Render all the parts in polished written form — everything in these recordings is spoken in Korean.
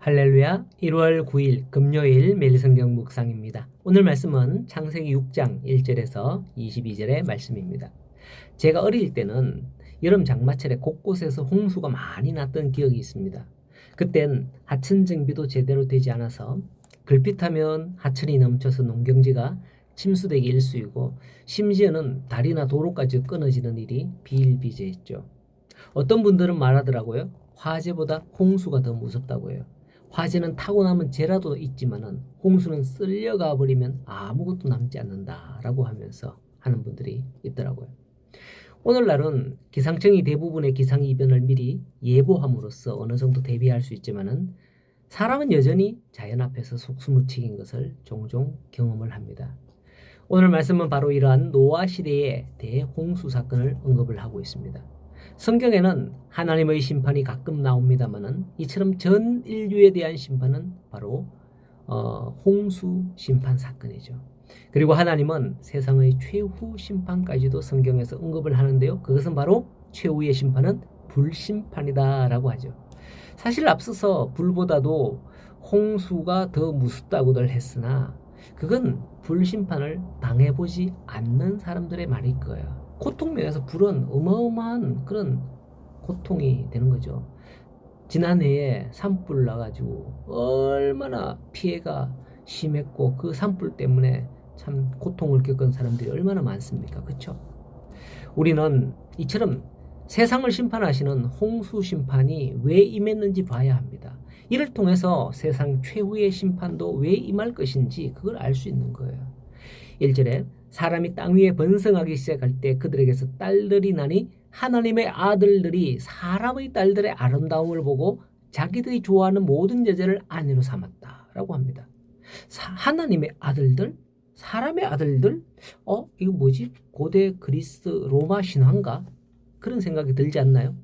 할렐루야. 1월 9일 금요일 매일 성경 묵상입니다. 오늘 말씀은 창세기 6장 1절에서 22절의 말씀입니다. 제가 어릴 때는 여름 장마철에 곳곳에서 홍수가 많이 났던 기억이 있습니다. 그땐 하천 정비도 제대로 되지 않아서 걸핏하면 하천이 넘쳐서 농경지가 침수되기 일쑤이고 심지어는 다리나 도로까지 끊어지는 일이 비일비재했죠. 어떤 분들은 말하더라고요. 화재보다 홍수가 더 무섭다고 해요. 화재는 타고 나면 재라도 있지만은 홍수는 쓸려가 버리면 아무것도 남지 않는다라고 하면서 하는 분들이 있더라고요. 오늘날은 기상청이 대부분의 기상 이변을 미리 예보함으로써 어느 정도 대비할 수 있지만은 사람은 여전히 자연 앞에서 속수무책인 것을 종종 경험을 합니다. 오늘 말씀은 바로 이러한 노아 시대의 대홍수 사건을 언급을 하고 있습니다. 성경에는 하나님의 심판이 가끔 나옵니다만은 이처럼 전 인류에 대한 심판은 바로 홍수 심판 사건이죠. 그리고 하나님은 세상의 최후 심판까지도 성경에서 언급을 하는데요. 그것은 바로 최후의 심판은 불심판이다라고 하죠. 사실 앞서서 불보다도 홍수가 더 무섭다고들 했으나 그건 불심판을 당해보지 않는 사람들의 말일 거예요. 고통면에서 불은 어마어마한 그런 고통이 되는 거죠. 지난해에 산불 나가지고 얼마나 피해가 심했고 그 산불 때문에 참 고통을 겪은 사람들이 얼마나 많습니까? 그렇죠? 우리는 이처럼 세상을 심판하시는 홍수 심판이 왜 임했는지 봐야 합니다. 이를 통해서 세상 최후의 심판도 왜 임할 것인지 그걸 알 수 있는 거예요. 1절에 사람이 땅 위에 번성하기 시작할 때 그들에게서 딸들이 나니 하나님의 아들들이 사람의 딸들의 아름다움을 보고 자기들이 좋아하는 모든 여자를 아내로 삼았다라고 합니다. 하나님의 아들들? 사람의 아들들? 이거 뭐지? 고대 그리스 로마 신화인가? 그런 생각이 들지 않나요?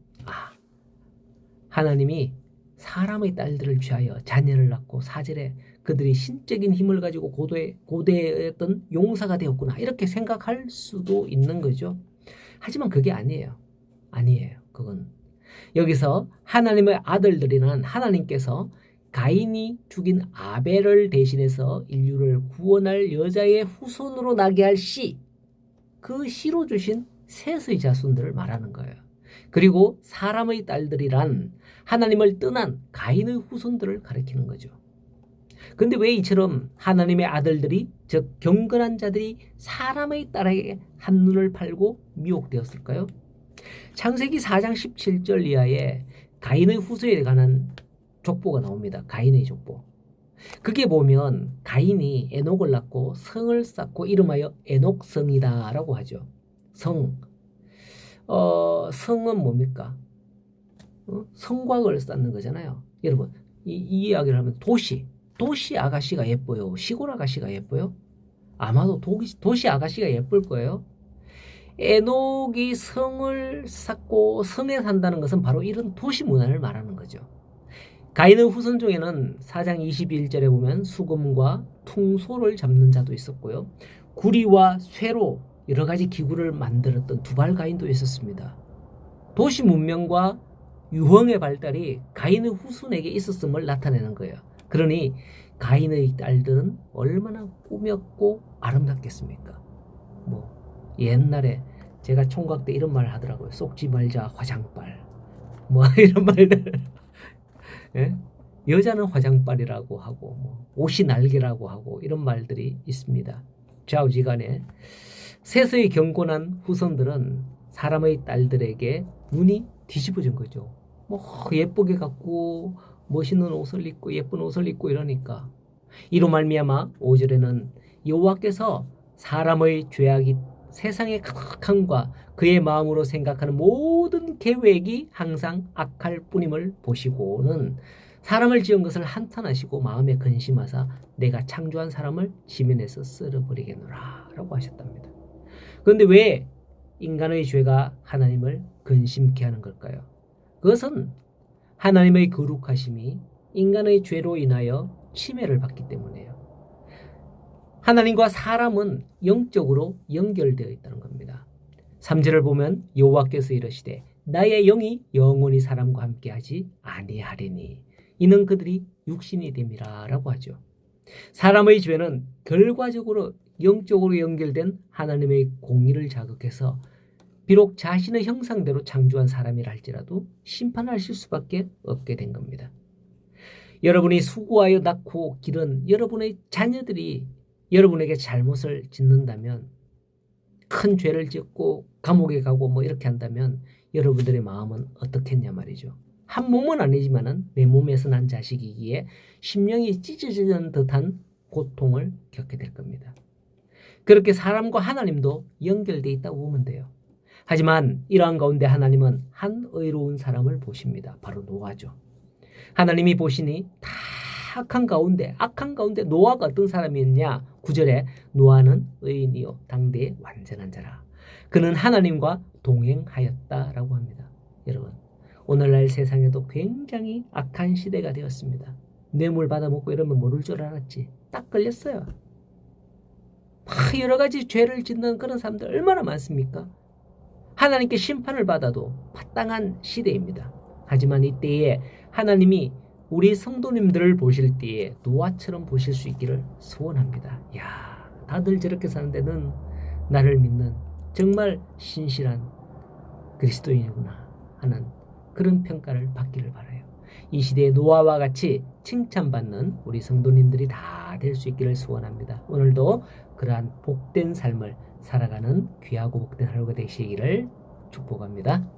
하나님이 사람의 딸들을 취하여 자녀를 낳고 4절에 그들이 신적인 힘을 가지고 고대의 어떤 용사가 되었구나 이렇게 생각할 수도 있는 거죠. 하지만 그게 아니에요. 그건 여기서 하나님의 아들들이란 하나님께서 가인이 죽인 아벨을 대신해서 인류를 구원할 여자의 후손으로 나게 할 씨, 그 씨로 주신 셋의 자손들을 말하는 거예요. 그리고 사람의 딸들이란 하나님을 떠난 가인의 후손들을 가리키는 거죠. 근데 왜 이처럼 하나님의 아들들이 즉 경건한 자들이 사람의 딸에게 한눈을 팔고 미혹되었을까요? 창세기 4장 17절 이하에 가인의 후손에 관한 족보가 나옵니다. 가인의 족보. 그게 보면 가인이 에녹을 낳고 성을 쌓고 이름하여 에녹성이다라고 하죠. 성은 뭡니까? 성곽을 쌓는 거잖아요. 여러분 이 이야기를 하면 도시 아가씨가 예뻐요? 시골 아가씨가 예뻐요? 아마도 도시 아가씨가 예쁠 거예요. 에녹이 성을 쌓고 성에 산다는 것은 바로 이런 도시 문화를 말하는 거죠. 가인의 후손 중에는 4장 21절에 보면 수금과 퉁소를 잡는 자도 있었고요. 구리와 쇠로 여러 가지 기구를 만들었던 두발 가인도 있었습니다. 도시 문명과 유흥의 발달이 가인의 후손에게 있었음을 나타내는 거예요. 그러니 가인의 딸들은 얼마나 꾸몄고 아름답겠습니까? 옛날에 제가 총각 때 이런 말 하더라고요. 쏙지 말자 화장빨 이런 말들. 예? 여자는 화장빨이라고 하고 옷이 날개라고 하고 이런 말들이 있습니다. 좌우지간에 셋의 경건한 후손들은 사람의 딸들에게 눈이 뒤집어진 거죠. 예쁘게 갖고 멋있는 옷을 입고 예쁜 옷을 입고 이러니까 이로 말미암아 5절에는 여호와께서 사람의 죄악이 세상의 가득함과 그의 마음으로 생각하는 모든 계획이 항상 악할 뿐임을 보시고는 사람을 지은 것을 한탄하시고 마음에 근심하사 내가 창조한 사람을 지면에서 쓸어버리겠노라 라고 하셨답니다. 그런데 왜 인간의 죄가 하나님을 근심케 하는 걸까요? 그것은 하나님의 거룩하심이 인간의 죄로 인하여 침해를 받기 때문이에요. 하나님과 사람은 영적으로 연결되어 있다는 겁니다. 3절을 보면 여호와께서 이르시되 나의 영이 영원히 사람과 함께하지 아니하리니 이는 그들이 육신이 됨이라라고 하죠. 사람의 죄는 결과적으로 영적으로 연결된 하나님의 공의를 자극해서 비록 자신의 형상대로 창조한 사람이라 할지라도 심판하실 수밖에 없게 된 겁니다. 여러분이 수고하여 낳고 기른 여러분의 자녀들이 여러분에게 잘못을 짓는다면, 큰 죄를 짓고 감옥에 가고 뭐 이렇게 한다면 여러분들의 마음은 어떻겠냐 말이죠. 한 몸은 아니지만은 내 몸에서 난 자식이기에 심령이 찢어지는 듯한 고통을 겪게 될 겁니다. 그렇게 사람과 하나님도 연결되어 있다고 보면 돼요. 하지만 이러한 가운데 하나님은 한 의로운 사람을 보십니다. 바로 노아죠. 하나님이 보시니 다 악한 가운데 노아가 어떤 사람이었냐? 9절에 노아는 의인이요 당대의 완전한 자라. 그는 하나님과 동행하였다라고 합니다. 여러분, 오늘날 세상에도 굉장히 악한 시대가 되었습니다. 뇌물 받아먹고 이러면 모를 줄 알았지. 딱 걸렸어요. 여러 가지 죄를 짓는 그런 사람들 얼마나 많습니까? 하나님께 심판을 받아도 마땅한 시대입니다. 하지만 이때에 하나님이 우리 성도님들을 보실 때에 노아처럼 보실 수 있기를 소원합니다. 야, 다들 저렇게 사는데 는 나를 믿는 정말 신실한 그리스도인이구나 하는 그런 평가를 받기를 바라요. 이 시대에 노아와 같이 칭찬받는 우리 성도님들이 다 될 수 있기를 소원합니다. 오늘도 그러한 복된 삶을 살아가는 귀하고 복된 하루가 되시기를 축복합니다.